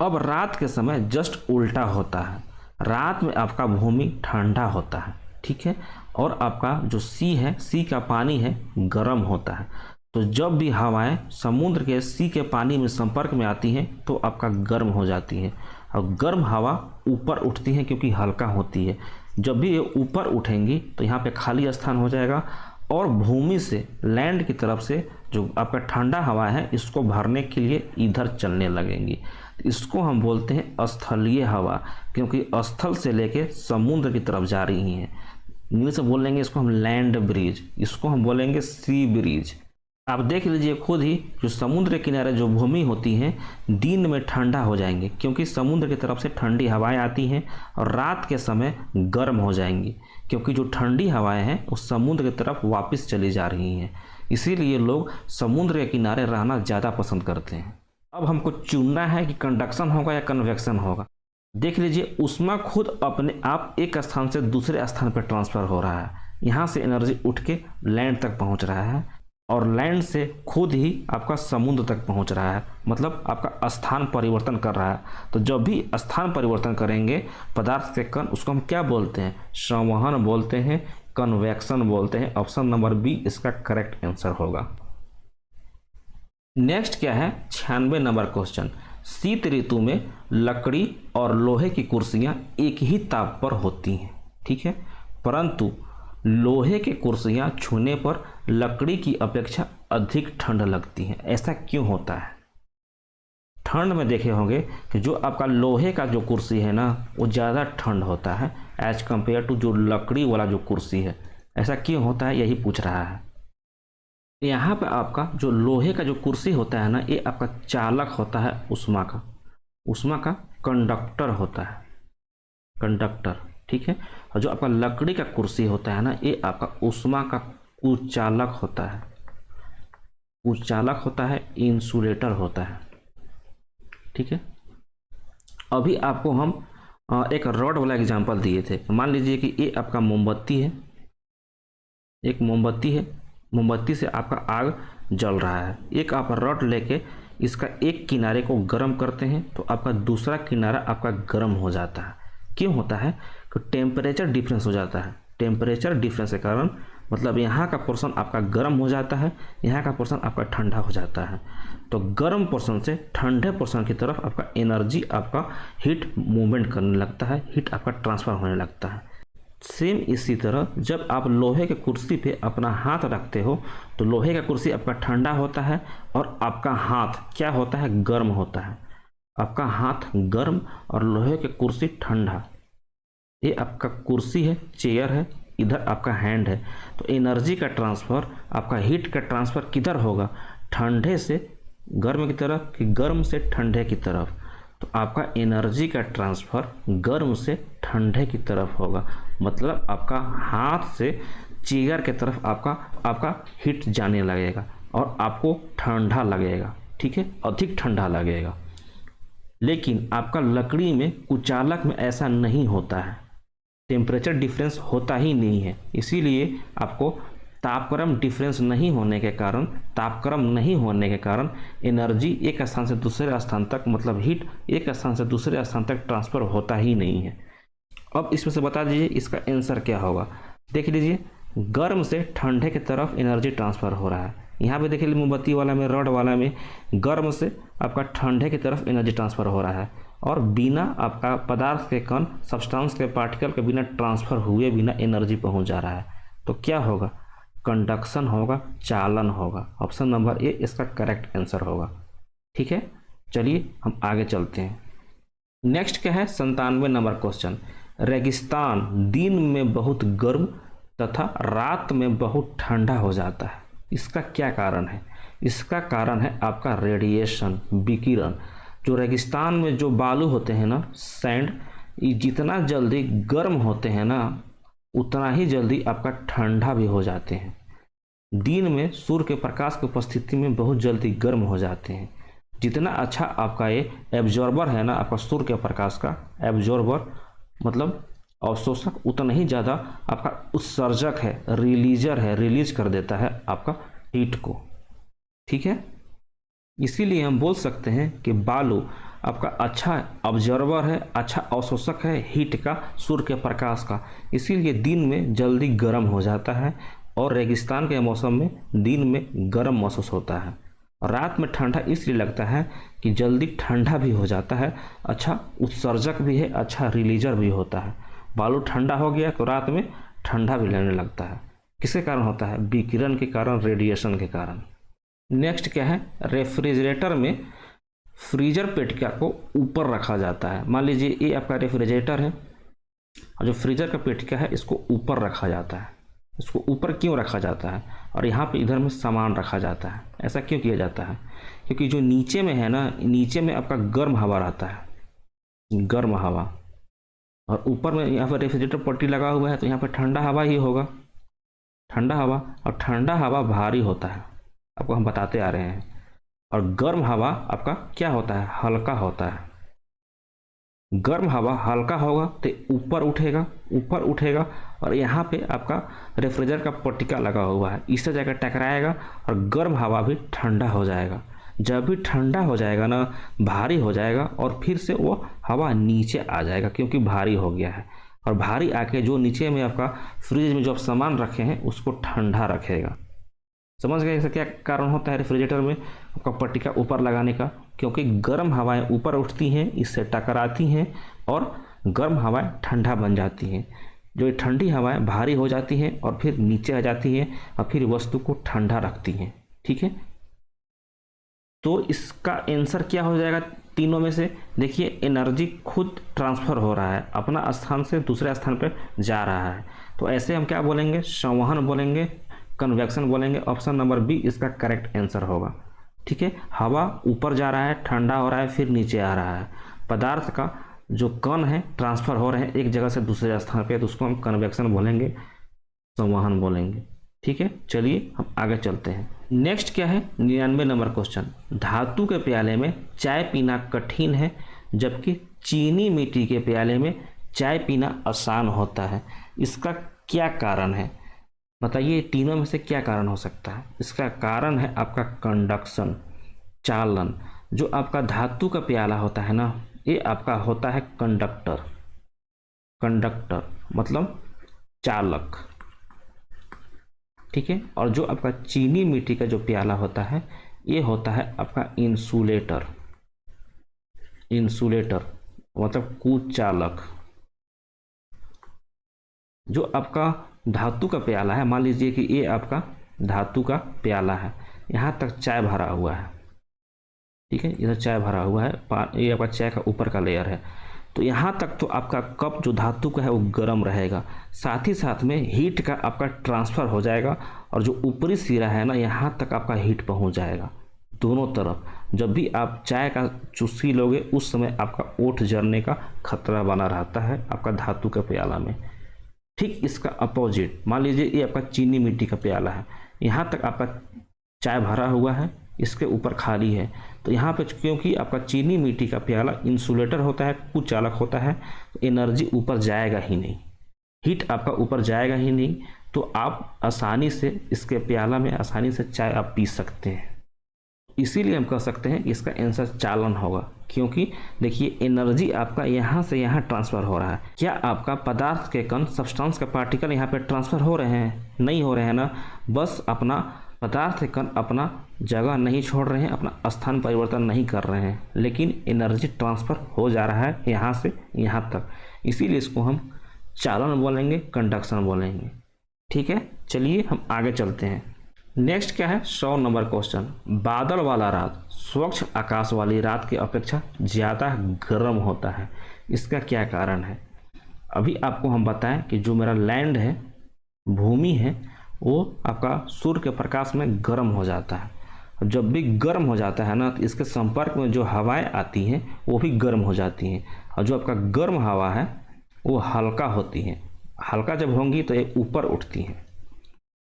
अब रात के समय जस्ट उल्टा होता है। रात में आपका भूमि ठंडा होता है, ठीक है, और आपका जो सी है, सी का पानी है, गर्म होता है। तो जब भी हवाएं समुद्र के सी के पानी में संपर्क में आती हैं तो आपका गर्म हो जाती है और गर्म हवा ऊपर उठती है क्योंकि हल्का होती है। जब भी ये ऊपर उठेंगी तो यहाँ पे खाली स्थान हो जाएगा और भूमि से, लैंड की तरफ से जो आपका ठंडा हवा है इसको भरने के लिए इधर चलने लगेंगी। इसको हम बोलते हैं स्थलीय हवा, क्योंकि स्थल से लेके समुद्र की तरफ जा रही हैं। इंग्लिश में बोलेंगे इसको हम लैंड ब्रिज, इसको हम बोलेंगे सी ब्रिज। आप देख लीजिए खुद ही, जो समुद्र के किनारे जो भूमि होती है दिन में ठंडा हो जाएंगे क्योंकि समुद्र की तरफ से ठंडी हवाएं आती हैं, और रात के समय गर्म हो जाएंगी क्योंकि जो ठंडी हवाएं हैं वो समुद्र की तरफ वापस चली जा रही हैं। इसीलिए लोग समुद्र के किनारे रहना ज़्यादा पसंद करते हैं। अब हमको चुनना है कि कंडक्शन होगा या कन्वेक्शन होगा। देख लीजिए, ऊष्मा खुद अपने आप एक स्थान से दूसरे स्थान पर ट्रांसफ़र हो रहा है। यहाँ से एनर्जी उठ के लैंड तक पहुँच रहा है और लैंड से खुद ही आपका समुद्र तक पहुंच रहा है, मतलब आपका स्थान परिवर्तन कर रहा है। तो जब भी स्थान परिवर्तन करेंगे पदार्थ के कण, उसको हम क्या बोलते हैं? संवहन बोलते हैं, कन्वेक्शन बोलते हैं। ऑप्शन नंबर बी इसका करेक्ट आंसर होगा। नेक्स्ट क्या है? 96 नंबर क्वेश्चन। शीत ऋतु में लकड़ी और लोहे की कुर्सियां एक ही ताप पर होती हैं, ठीक है, परंतु लोहे की कुर्सियां छूने पर लकड़ी की अपेक्षा अधिक ठंड लगती हैं। ऐसा क्यों होता है? ठंड में देखे होंगे कि जो आपका लोहे का जो कुर्सी है ना वो ज़्यादा ठंड होता है एज कंपेयर टू जो लकड़ी वाला जो कुर्सी है। ऐसा क्यों होता है, यही पूछ रहा है। यहाँ पे आपका जो लोहे का जो कुर्सी होता है ना, ये आपका चालक होता है उष्मा का कंडक्टर होता है, कंडक्टर, ठीक है। और जो आपका लकड़ी का कुर्सी होता है ना, ये आपका उष्मा का कुचालक होता है, इंसुलेटर होता है, ठीक है। अभी आपको हम एक रॉड वाला एग्जांपल दिए थे। मान लीजिए कि ये आपका मोमबत्ती है, एक मोमबत्ती है, मोमबत्ती से आपका आग जल रहा है। एक आप रॉड लेके इसका एक किनारे को गर्म करते हैं तो आपका दूसरा किनारा आपका गर्म हो जाता है। क्यों होता है? कि टेम्परेचर डिफरेंस हो जाता है। टेम्परेचर डिफरेंस के कारण मतलब यहाँ का पोर्शन आपका गर्म हो जाता है, यहाँ का पोर्शन आपका ठंडा हो जाता है। तो गर्म पोर्शन से ठंडे पोर्शन की तरफ आपका एनर्जी, आपका हीट मूवमेंट करने लगता है, हीट आपका ट्रांसफ़र होने लगता है। सेम इसी तरह जब आप लोहे के कुर्सी पे अपना हाथ रखते हो तो लोहे का कुर्सी आपका ठंडा होता है और आपका हाथ क्या होता है? गर्म होता है। आपका हाथ गर्म और लोहे के कुर्सी ठंडा। ये आपका कुर्सी है, चेयर है, इधर आपका हैंड है। तो एनर्जी का ट्रांसफ़र, आपका हीट का ट्रांसफ़र किधर होगा? ठंडे से गर्म की तरफ कि गर्म से ठंडे की तरफ। तो आपका एनर्जी का ट्रांसफ़र गर्म से ठंडे की तरफ होगा। मतलब आपका हाथ से चेयर की तरफ आपका हीट जाने लगेगा और आपको ठंडा लगेगा, ठीक है, अधिक ठंडा लगेगा। लेकिन आपका लकड़ी में कुचालक में ऐसा नहीं होता है, टेम्परेचर डिफरेंस होता ही नहीं है। इसीलिए आपको तापक्रम डिफरेंस नहीं होने के कारण एनर्जी एक स्थान से दूसरे स्थान तक, मतलब हीट एक स्थान से दूसरे स्थान तक ट्रांसफ़र होता ही नहीं है। अब इसमें से बता दीजिए इसका आंसर क्या होगा। देख लीजिए, गर्म से ठंडे की तरफ एनर्जी ट्रांसफ़र हो रहा है। यहाँ पे देखिए मोमबत्ती वाला में, रॉड वाला में गर्म से आपका ठंडे की तरफ एनर्जी ट्रांसफ़र हो रहा है और बिना आपका पदार्थ के कण, सब्सटेंस के पार्टिकल के बिना ट्रांसफ़र हुए बिना एनर्जी पहुँच जा रहा है। तो क्या होगा? कंडक्शन होगा, चालन होगा। ऑप्शन नंबर ए इसका करेक्ट आंसर होगा, ठीक है। चलिए हम आगे चलते हैं। नेक्स्ट क्या है? 97 नंबर क्वेश्चन। रेगिस्तान दिन में बहुत गर्म तथा रात में बहुत ठंडा हो जाता है, इसका क्या कारण है? इसका कारण है आपका रेडिएशन, विकिरण। जो रेगिस्तान में जो बालू होते हैं ना, सैंड, ये जितना जल्दी गर्म होते हैं ना उतना ही जल्दी आपका ठंडा भी हो जाते हैं। दिन में सूर्य के प्रकाश की उपस्थिति में बहुत जल्दी गर्म हो जाते हैं। जितना अच्छा आपका ये एब्जॉर्बर है ना, आपका सूर्य के प्रकाश का एब्जॉर्बर मतलब अवशोषक, उतना ही ज़्यादा आपका उत्सर्जक है, रिलीजर है, रिलीज कर देता है आपका हीट को, ठीक है। इसीलिए हम बोल सकते हैं कि बालू आपका अच्छा ऑब्जर्वर है, अच्छा अवशोषक है हीट का, सूर्य के प्रकाश का। इसीलिए दिन में जल्दी गर्म हो जाता है और रेगिस्तान के मौसम में दिन में गर्म महसूस होता है और रात में ठंडा इसलिए लगता है कि जल्दी ठंडा भी हो जाता है, अच्छा उत्सर्जक भी है, अच्छा रिलीजर भी होता है। बालू ठंडा हो गया तो रात में ठंडा भी लगने लगता है। किसके कारण होता है? विकिरण के कारण, रेडिएशन के कारण। नेक्स्ट क्या है? रेफ्रिजरेटर में फ्रीजर पेटिका को ऊपर रखा जाता है। मान लीजिए ये आपका रेफ्रिजरेटर है और जो फ्रीजर का पेटिका है इसको ऊपर रखा जाता है। इसको ऊपर क्यों रखा जाता है? और यहाँ पे इधर में सामान रखा जाता है। ऐसा क्यों किया जाता है? क्योंकि जो नीचे में है ना, नीचे में आपका गर्म हवा रहता है, गर्म हवा, और ऊपर में यहाँ पर रेफ्रिजरेटर पट्टी लगा हुआ है तो यहाँ पर ठंडा हवा ही होगा, ठंडा हवा। और ठंडा हवा भारी होता है, आपको हम बताते आ रहे हैं। और गर्म हवा आपका क्या होता है? हल्का होता है। गर्म हवा हल्का होगा तो ऊपर उठेगा और यहाँ पे आपका रेफ्रिजरेटर का पट्टिका लगा हुआ है, इससे जाकर टकराएगा और गर्म हवा भी ठंडा हो जाएगा। जब भी ठंडा हो जाएगा ना, भारी हो जाएगा और फिर से वो हवा नीचे आ जाएगा क्योंकि भारी हो गया है। और भारी आके जो नीचे में आपका फ्रिज में जो आप सामान रखे हैं उसको ठंडा रखेगा। समझ गए? इसका क्या कारण होता है रेफ्रिजरेटर में आपका पट्टिका ऊपर लगाने का? क्योंकि गर्म हवाएं ऊपर उठती हैं, इससे टकराती हैं और गर्म हवाएं ठंडा बन जाती हैं। जो ठंडी हवाएं भारी हो जाती हैं और फिर नीचे आ जाती हैं और फिर वस्तु को ठंडा रखती हैं। ठीक है, तो इसका आंसर क्या हो जाएगा तीनों में से? देखिए, एनर्जी खुद ट्रांसफर हो रहा है, अपना स्थान से दूसरे स्थान पर जा रहा है। तो ऐसे हम क्या बोलेंगे? संवहन बोलेंगे, कन्वेक्शन बोलेंगे। ऑप्शन नंबर बी इसका करेक्ट आंसर होगा। ठीक है, हवा ऊपर जा रहा है, ठंडा हो रहा है, फिर नीचे आ रहा है। पदार्थ का जो कण है ट्रांसफर हो रहे हैं एक जगह से दूसरे स्थान पे, तो उसको हम कन्वेक्शन बोलेंगे, संवहन बोलेंगे। ठीक है, चलिए हम आगे चलते हैं। नेक्स्ट क्या है? 99 नंबर क्वेश्चन। धातु के प्याले में चाय पीना कठिन है, जबकि चीनी मिट्टी के प्याले में चाय पीना आसान होता है। इसका क्या कारण है? बताइए, तीनों में से क्या कारण हो सकता है? इसका कारण है आपका कंडक्शन, चालन। जो आपका धातु का प्याला होता है ना, ये आपका होता है कंडक्टर। कंडक्टर मतलब चालक। ठीक है, और जो आपका चीनी मिट्टी का जो प्याला होता है, ये होता है आपका इंसुलेटर। इंसुलेटर मतलब कुचालक। जो आपका धातु का प्याला है, मान लीजिए कि ये आपका धातु का प्याला है, यहाँ तक चाय भरा हुआ है। ठीक है, इधर चाय भरा हुआ है, ये आपका चाय का ऊपर का लेयर है। तो यहाँ तक तो आपका कप जो धातु का है वो गर्म रहेगा, साथ ही साथ में हीट का आपका ट्रांसफ़र हो जाएगा, और जो ऊपरी सिरा है ना, यहाँ तक आपका हीट पहुँच जाएगा दोनों तरफ। जब भी आप चाय का चुस्की लोगे उस समय आपका ओठ जलने का खतरा बना रहता है आपका धातु के प्याला में। ठीक इसका अपोजिट, मान लीजिए ये आपका चीनी मिट्टी का प्याला है, यहाँ तक आपका चाय भरा हुआ है, इसके ऊपर खाली है। तो यहाँ पे क्योंकि आपका चीनी मिट्टी का प्याला इंसुलेटर होता है, कुचालक होता है, तो एनर्जी ऊपर जाएगा ही नहीं, हीट आपका ऊपर जाएगा ही नहीं, तो आप आसानी से इसके प्याला में आसानी से चाय आप पी सकते हैं। इसीलिए हम कह सकते हैं कि इसका आंसर चालन होगा, क्योंकि देखिए एनर्जी आपका यहाँ से यहाँ ट्रांसफ़र हो रहा है। क्या आपका पदार्थ के कण, सब्सटेंस का पार्टिकल यहाँ पे ट्रांसफ़र हो रहे हैं? नहीं हो रहे हैं ना। बस अपना पदार्थ के कण अपना जगह नहीं छोड़ रहे हैं, अपना स्थान परिवर्तन नहीं कर रहे हैं, लेकिन एनर्जी ट्रांसफ़र हो जा रहा है यहाँ से यहाँ तक। इसीलिए इसको हम चालन बोलेंगे, कंडक्शन बोलेंगे। ठीक है, चलिए हम आगे चलते हैं। नेक्स्ट क्या है? 100 नंबर क्वेश्चन। बादल वाला रात स्वच्छ आकाश वाली रात की अपेक्षा ज़्यादा गर्म होता है, इसका क्या कारण है? अभी आपको हम बताएं कि जो मेरा लैंड है, भूमि है, वो आपका सूर्य के प्रकाश में गर्म हो जाता है। जब भी गर्म हो जाता है ना, तो इसके संपर्क में जो हवाएं आती हैं वो भी गर्म हो जाती हैं, और जो आपका गर्म हवा है वो हल्का होती है। हल्का जब होंगी तो ये ऊपर उठती हैं।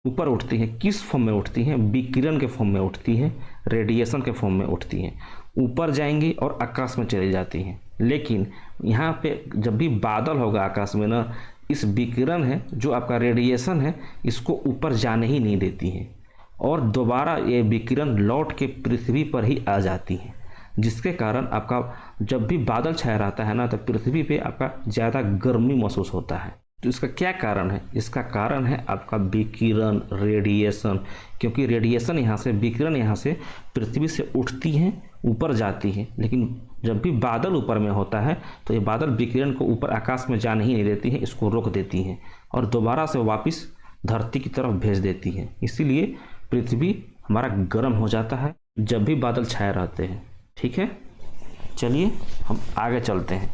ऊपर उठती हैं किस फॉर्म में उठती हैं? विकिरण के फॉर्म में उठती हैं, रेडिएशन के फॉर्म में उठती हैं। ऊपर जाएंगी और आकाश में चली जाती हैं। लेकिन यहाँ पे जब भी बादल होगा आकाश में ना, इस विकिरण है जो आपका रेडिएशन है, इसको ऊपर जाने ही नहीं देती हैं, और दोबारा ये विकिरण लौट के पृथ्वी पर ही आ जाती हैं, जिसके कारण आपका जब भी बादल छाया रहता है ना, तो पृथ्वी पे आपका ज़्यादा गर्मी महसूस होता है। तो इसका क्या कारण है? इसका कारण है आपका विकिरण, रेडिएशन। क्योंकि रेडिएशन यहाँ से, विकिरण यहाँ से पृथ्वी से उठती हैं, ऊपर जाती है, लेकिन जब भी बादल ऊपर में होता है तो ये बादल विकिरण को ऊपर आकाश में जाने ही नहीं देती है, इसको रोक देती हैं और दोबारा से वापस धरती की तरफ भेज देती है। इसीलिए पृथ्वी हमारा गर्म हो जाता है जब भी बादल छाए रहते हैं। ठीक है, चलिए हम आगे चलते हैं।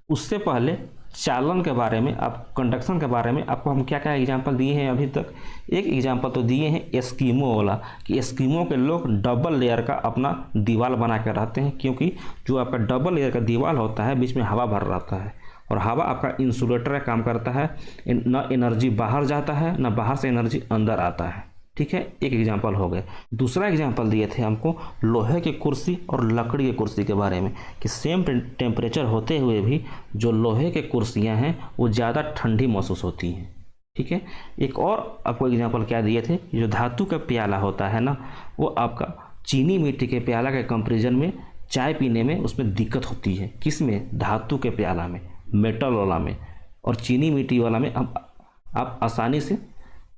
उससे पहले चालन के बारे में, आप कंडक्शन के बारे में आपको हम क्या क्या एग्जांपल दिए हैं अभी तक? एक एग्जांपल तो दिए हैं एस्किमो वाला, कि एस्किमो के लोग डबल लेयर का अपना दीवार बना कर रहते हैं, क्योंकि जो आपका डबल लेयर का दीवार होता है बीच में हवा भर रहता है, और हवा आपका इंसुलेटर का काम करता है। न एनर्जी बाहर जाता है, न बाहर से एनर्जी अंदर आता है। ठीक है, एक एग्जाम्पल हो गया। दूसरा एग्जाम्पल दिए थे हमको लोहे की कुर्सी और लकड़ी की कुर्सी के बारे में, कि सेम टेम्परेचर होते हुए भी जो लोहे के कुर्सियां हैं वो ज़्यादा ठंडी महसूस होती हैं। ठीक है, एक और आपको एग्जाम्पल क्या दिए थे, जो धातु का प्याला होता है ना, वो आपका चीनी मिट्टी के प्याला के कंपेरिजन में चाय पीने में उसमें दिक्कत होती है। किस में? धातु के प्याला में, मेटल वाला में, और चीनी मिट्टी वाला में आप आसानी से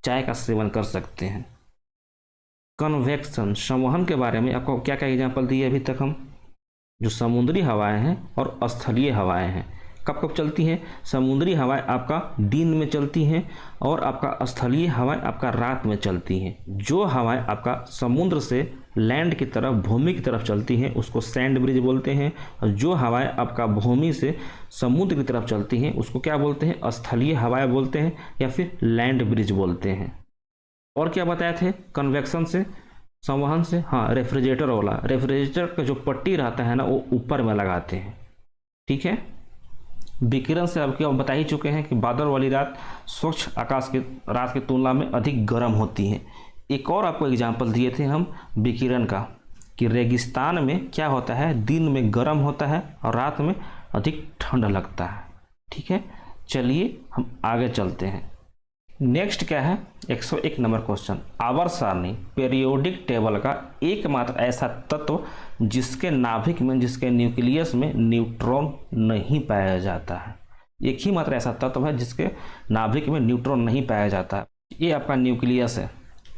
चाय का सेवन कर सकते हैं। कन्वेक्शन, संवहन के बारे में आपको क्या क्या एग्जांपल दिए अभी तक हम? जो समुद्री हवाएं हैं और स्थलीय हवाएं हैं। कब कब चलती हैं? समुद्री हवाएं आपका दिन में चलती हैं और आपका स्थलीय हवाएं आपका रात में चलती हैं। जो हवाएं आपका समुद्र से लैंड की तरफ, भूमि की तरफ चलती हैं उसको सैंड ब्रिज बोलते हैं, और जो हवाएं आपका भूमि से समुद्र की तरफ चलती हैं उसको क्या बोलते हैं? स्थलीय हवाएं बोलते हैं या फिर लैंड ब्रिज बोलते हैं। और क्या बताए थे? कन्वेक्शन से, संवहन से, हाँ रेफ्रिजरेटर वाला, रेफ्रिजरेटर का जो पट्टी रहता है ना वो ऊपर में लगाते हैं। ठीक है। विकिरण से आपको हम बता ही चुके हैं कि बादल वाली रात स्वच्छ आकाश के रात की तुलना में अधिक गर्म होती है। एक और आपको एग्जाम्पल दिए थे हम विकिरण का कि रेगिस्तान में क्या होता है, दिन में गर्म होता है और रात में अधिक ठंड लगता है। ठीक है, चलिए हम आगे चलते हैं। नेक्स्ट क्या है? 101 नंबर क्वेश्चन। आवर्त सारणी पीरियोडिक टेबल का एकमात्र ऐसा तत्व जिसके नाभिक में, जिसके न्यूक्लियस में न्यूट्रॉन नहीं पाया जाता है। एक ही मात्र ऐसा तत्व है जिसके नाभिक में न्यूट्रॉन नहीं पाया जाता है। ये आपका न्यूक्लियस है।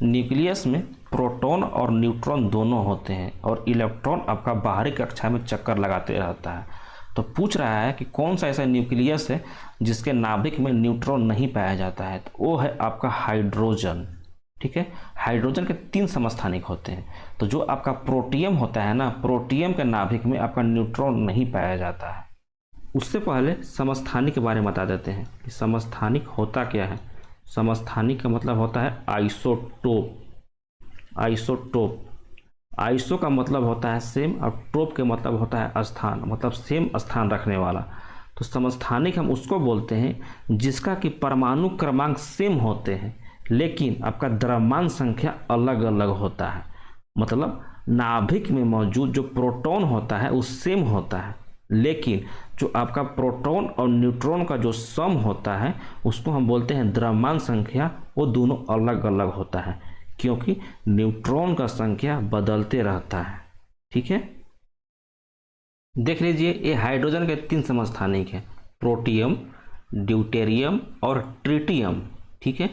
न्यूक्लियस में प्रोटॉन और न्यूट्रॉन दोनों होते हैं और इलेक्ट्रॉन आपका बाहरी कक्षा में चक्कर लगाते रहता है। तो पूछ रहा है कि कौन सा ऐसा न्यूक्लियस है जिसके नाभिक में न्यूट्रॉन नहीं पाया जाता है। तो वो है आपका हाइड्रोजन। ठीक है, हाइड्रोजन के 3 समस्थानिक होते हैं। तो जो आपका प्रोटियम होता है ना, प्रोटियम के नाभिक में आपका न्यूट्रॉन नहीं पाया जाता है। उससे पहले समस्थानिक के बारे में बता देते हैं कि समस्थानिक होता क्या है। समस्थानिक का मतलब होता है आइसोटोप। आइसोटोप, आइसो का मतलब होता है सेम और टोप के मतलब होता है स्थान, मतलब सेम स्थान रखने वाला। तो समस्थानिक हम उसको बोलते हैं जिसका कि परमाणु क्रमांक सेम होते हैं लेकिन आपका द्रव्यमान संख्या अलग अलग होता है। मतलब नाभिक में मौजूद जो प्रोटॉन होता है वो सेम होता है लेकिन जो आपका प्रोटॉन और न्यूट्रॉन का जो सम होता है उसको हम बोलते हैं द्रव्यमान संख्या, वो दोनों अलग अलग होता है क्योंकि न्यूट्रॉन का संख्या बदलते रहता है। ठीक है, देख लीजिए ये हाइड्रोजन के 3 समस्थानिक हैं, प्रोटियम, ड्यूटेरियम और ट्रिटियम। ठीक है,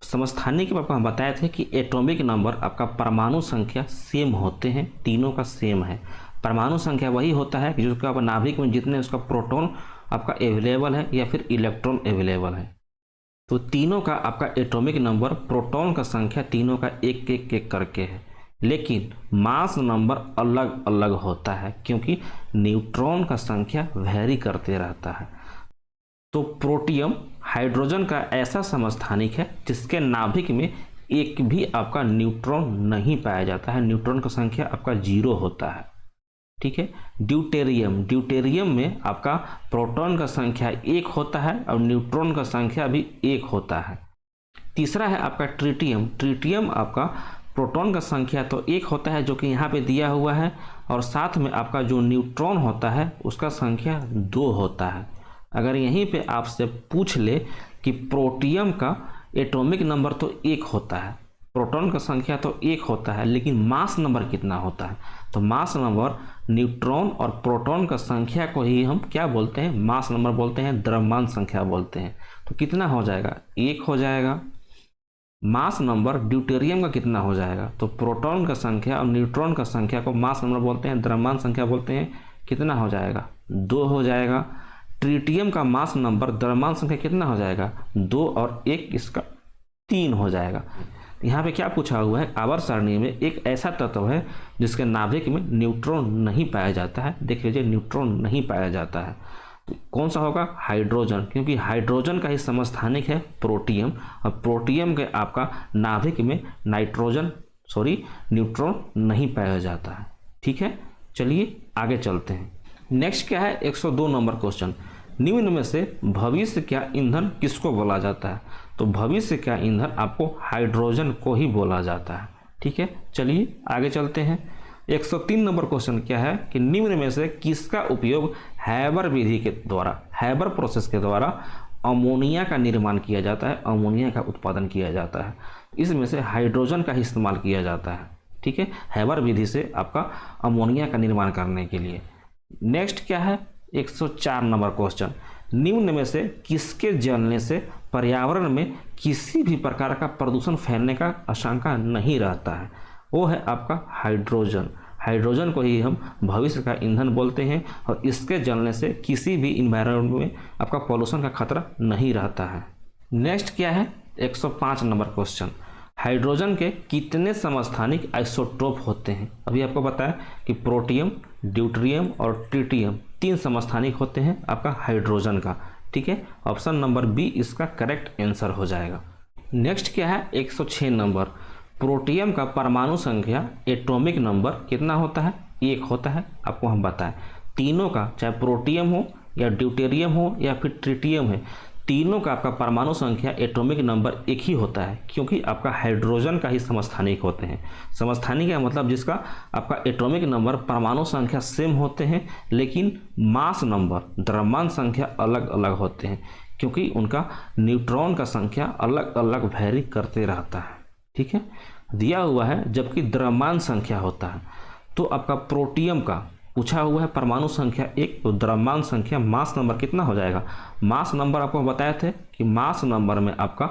समस्थानिक के आपको हम बताए थे कि एटॉमिक नंबर आपका परमाणु संख्या सेम होते हैं, तीनों का सेम है। परमाणु संख्या वही होता है कि जिसका नाभिक में जितने उसका प्रोटॉन आपका अवेलेबल है या फिर इलेक्ट्रॉन अवेलेबल है। तो तीनों का आपका एटॉमिक नंबर, प्रोटॉन का संख्या तीनों का एक एक एक करके है लेकिन मास नंबर अलग अलग होता है क्योंकि न्यूट्रॉन का संख्या वेरी करते रहता है। तो प्रोटियम हाइड्रोजन का ऐसा समस्थानिक है जिसके नाभिक में एक भी आपका न्यूट्रॉन नहीं पाया जाता है, न्यूट्रॉन का संख्या आपका 0 होता है। ठीक है, ड्यूटेरियम, ड्यूटेरियम में आपका प्रोटॉन का संख्या 1 होता है और न्यूट्रॉन का संख्या भी 1 होता है। तीसरा है आपका ट्रिटियम। ट्रिटियम आपका प्रोटॉन का संख्या तो 1 होता है जो कि यहाँ पे दिया हुआ है और साथ में आपका जो न्यूट्रॉन होता है उसका संख्या 2 होता है। अगर यहीं पे आपसे पूछ ले कि प्रोटियम का एटॉमिक नंबर तो 1 होता है, प्रोटॉन का संख्या तो 1 होता है लेकिन मास नंबर कितना होता है, तो मास नंबर न्यूट्रॉन और प्रोटॉन का संख्या को ही हम क्या बोलते हैं? मास नंबर बोलते हैं, द्रव्यमान संख्या बोलते हैं। तो कितना हो जाएगा? 1 हो जाएगा। मास नंबर ड्यूटेरियम का कितना हो जाएगा? तो प्रोटॉन का संख्या और न्यूट्रॉन का संख्या को मास नंबर बोलते हैं, द्रव्यमान संख्या बोलते हैं, कितना हो जाएगा? 2 हो जाएगा। ट्रिटियम का मास नंबर, द्रव्यमान संख्या कितना हो जाएगा? 2 और 1 इसका 3 हो जाएगा। यहाँ पे क्या पूछा हुआ है? आवर्त सारणी में एक ऐसा तत्व है जिसके नाभिक में न्यूट्रॉन नहीं पाया जाता है। देख लीजिए न्यूट्रॉन नहीं पाया जाता है, तो कौन सा होगा? हाइड्रोजन, क्योंकि हाइड्रोजन का ही समस्थानिक है प्रोटियम और प्रोटियम के आपका नाभिक में न्यूट्रॉन नहीं पाया जाता है। ठीक है, चलिए आगे चलते हैं। नेक्स्ट क्या है? 102 नंबर क्वेश्चन। निम्न में से भविष्य का ईंधन किसको बोला जाता है? तो भविष्य का ईंधन आपको हाइड्रोजन को ही बोला जाता है। ठीक है, चलिए आगे चलते हैं। 103 नंबर क्वेश्चन क्या है कि निम्न में से किसका उपयोग हैबर विधि के द्वारा, हैबर प्रोसेस के द्वारा अमोनिया का निर्माण किया जाता है, अमोनिया का उत्पादन किया जाता है? इसमें से हाइड्रोजन का ही इस्तेमाल किया जाता है। ठीक है, हैबर विधि से आपका अमोनिया का निर्माण करने के लिए। नेक्स्ट क्या है? 104 नंबर क्वेश्चन। निम्न में से किसके जलने से पर्यावरण में किसी भी प्रकार का प्रदूषण फैलने का आशंका नहीं रहता है? वो है आपका हाइड्रोजन। हाइड्रोजन को ही हम भविष्य का ईंधन बोलते हैं और इसके जलने से किसी भी इन्वायरमेंट में आपका पॉल्यूशन का खतरा नहीं रहता है। नेक्स्ट क्या है, 105 नंबर क्वेश्चन, हाइड्रोजन के कितने समस्थानिक आइसोटोप होते हैं? अभी आपको बताया कि प्रोटियम, ड्यूटेरियम और ट्रिटियम 3 समस्थानिक होते हैं आपका हाइड्रोजन का। ठीक है, ऑप्शन नंबर बी इसका करेक्ट आंसर हो जाएगा। नेक्स्ट क्या है, 106 नंबर, प्रोटियम का परमाणु संख्या एटॉमिक नंबर कितना होता है? 1 होता है। आपको हम बताएं तीनों का, चाहे प्रोटियम हो या ड्यूटेरियम हो या फिर ट्रिटियम है, तीनों का आपका परमाणु संख्या एटॉमिक नंबर 1 ही होता है, क्योंकि आपका हाइड्रोजन का ही समस्थानिक होते हैं। समस्थानिक का मतलब जिसका आपका एटॉमिक नंबर परमाणु संख्या सेम होते हैं लेकिन मास नंबर द्रव्यमान संख्या अलग अलग होते हैं, क्योंकि उनका न्यूट्रॉन का संख्या अलग अलग वैरी करते रहता है। ठीक है, दिया हुआ है जबकि द्रव्यमान संख्या होता है। तो आपका प्रोटियम का पूछा हुआ है परमाणु संख्या 1, तो द्रव्यमान संख्या मास नंबर कितना हो जाएगा? मास नंबर आपको बताए थे कि मास नंबर में आपका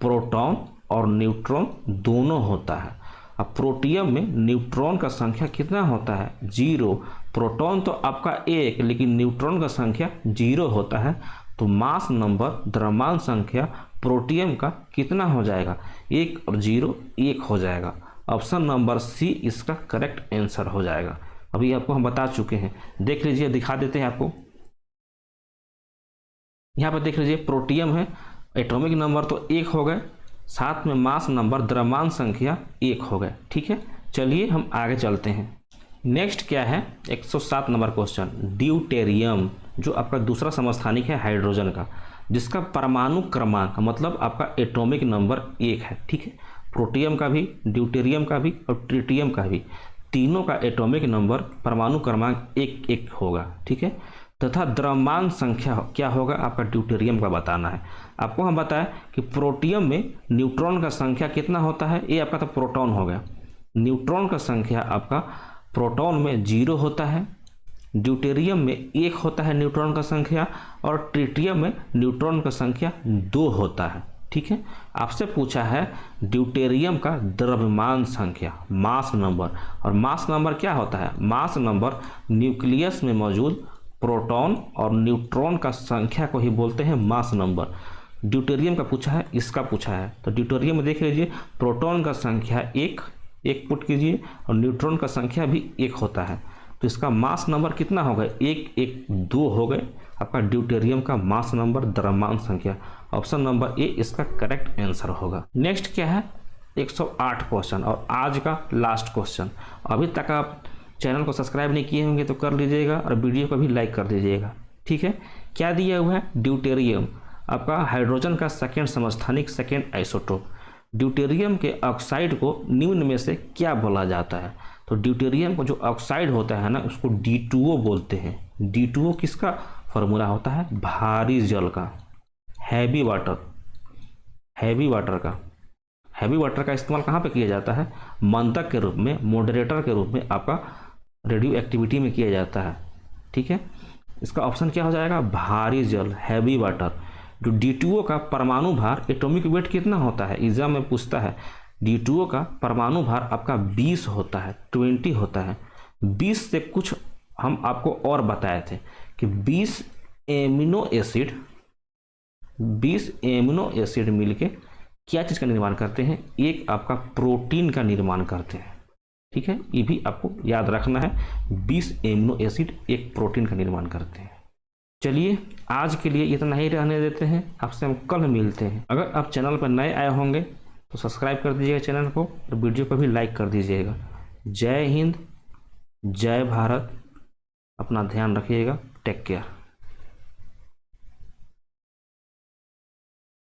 प्रोटॉन और न्यूट्रॉन दोनों होता है। अब प्रोटियम में न्यूट्रॉन का संख्या कितना होता है? 0। प्रोटॉन तो आपका 1 लेकिन न्यूट्रॉन का संख्या 0 होता है। तो मास नंबर द्रव्यमान संख्या प्रोटियम का कितना हो जाएगा? 1 और 0 1 हो जाएगा। ऑप्शन नंबर सी इसका करेक्ट आंसर हो जाएगा। अभी आपको हम बता चुके हैं, देख लीजिए, दिखा देते हैं आपको। यहाँ पर देख लीजिए, प्रोटियम है, एटॉमिक नंबर तो 1 हो गए, साथ में मास नंबर द्रव्यमान संख्या 1 हो गए। ठीक है, चलिए हम आगे चलते हैं। नेक्स्ट क्या है, 107 नंबर क्वेश्चन, ड्यूटेरियम जो आपका दूसरा समस्थानिक है हाइड्रोजन का, जिसका परमाणु क्रमांक मतलब आपका एटॉमिक नंबर 1 है। ठीक है, प्रोटियम का भी, ड्यूटेरियम का भी और ट्रिटियम का भी, तीनों का एटॉमिक नंबर परमाणु क्रमांक 1 होगा। ठीक है, तथा द्रव्यमान संख्या क्या होगा आपका ड्यूटेरियम का बताना है। आपको हम बताएं कि प्रोटियम में न्यूट्रॉन का संख्या कितना होता है? ये आपका तो प्रोटॉन हो गया। न्यूट्रॉन का संख्या आपका प्रोटॉन में 0 होता है, ड्यूटेरियम में 1 होता है न्यूट्रॉन का संख्या, और ट्रिटियम में न्यूट्रॉन का संख्या 2 होता है। ठीक है, आपसे पूछा है ड्यूटेरियम का द्रव्यमान संख्या, मास नंबर, और मास नंबर क्या होता है? मास नंबर न्यूक्लियस में मौजूद प्रोटॉन और न्यूट्रॉन का संख्या को ही बोलते हैं मास नंबर। ड्यूटेरियम का पूछा है, इसका पूछा है, तो ड्यूटेरियम में देख लीजिए, प्रोटॉन का संख्या 1 पुट कीजिए और न्यूट्रॉन का संख्या भी 1 होता है, तो इसका मास नंबर कितना हो गए? 1 1 2 हो गए आपका ड्यूटेरियम का मास नंबर द्रव्यमान संख्या। ऑप्शन नंबर ए इसका करेक्ट आंसर होगा। नेक्स्ट क्या है, 108 क्वेश्चन और आज का लास्ट क्वेश्चन। अभी तक आप चैनल को सब्सक्राइब नहीं किए होंगे तो कर लीजिएगा और वीडियो को भी लाइक कर दीजिएगा। ठीक है, क्या दिया हुआ है? ड्यूटेरियम आपका हाइड्रोजन का सेकेंड समस्थानिक, सेकेंड आइसोटोप। ड्यूटेरियम के ऑक्साइड को निम्न में से क्या बोला जाता है? तो ड्यूटेरियम को जो ऑक्साइड होता है ना, उसको D2O बोलते हैं। D2O किसका फॉर्मूला होता है? भारी जल का, हैवी वाटर, हैवी वाटर का इस्तेमाल कहाँ पे किया जाता है? मंतक के रूप में, मॉडरेटर के रूप में आपका रेडियो एक्टिविटी में किया जाता है। ठीक है, इसका ऑप्शन क्या हो जाएगा? भारी जल, हैवी वाटर। जो D2O का परमाणु भार, एटॉमिक वेट कितना होता है? एग्जाम में पूछता है। D2O का परमाणु भार आपका 20 होता है, 20 होता है। 20 से कुछ हम आपको और बताए थे कि 20 एमिनो एसिड मिलके क्या चीज़ का निर्माण करते हैं? एक आपका प्रोटीन का निर्माण करते हैं। ठीक है, ये भी आपको याद रखना है, 20 एमिनो एसिड एक प्रोटीन का निर्माण करते हैं। चलिए आज के लिए इतना ही रहने देते हैं, आपसे हम कल मिलते हैं। अगर आप चैनल पर नए आए होंगे तो सब्सक्राइब कर दीजिएगा चैनल को और वीडियो को भी लाइक कर दीजिएगा। जय हिंद, जय भारत, अपना ध्यान रखिएगा, टेक केयर।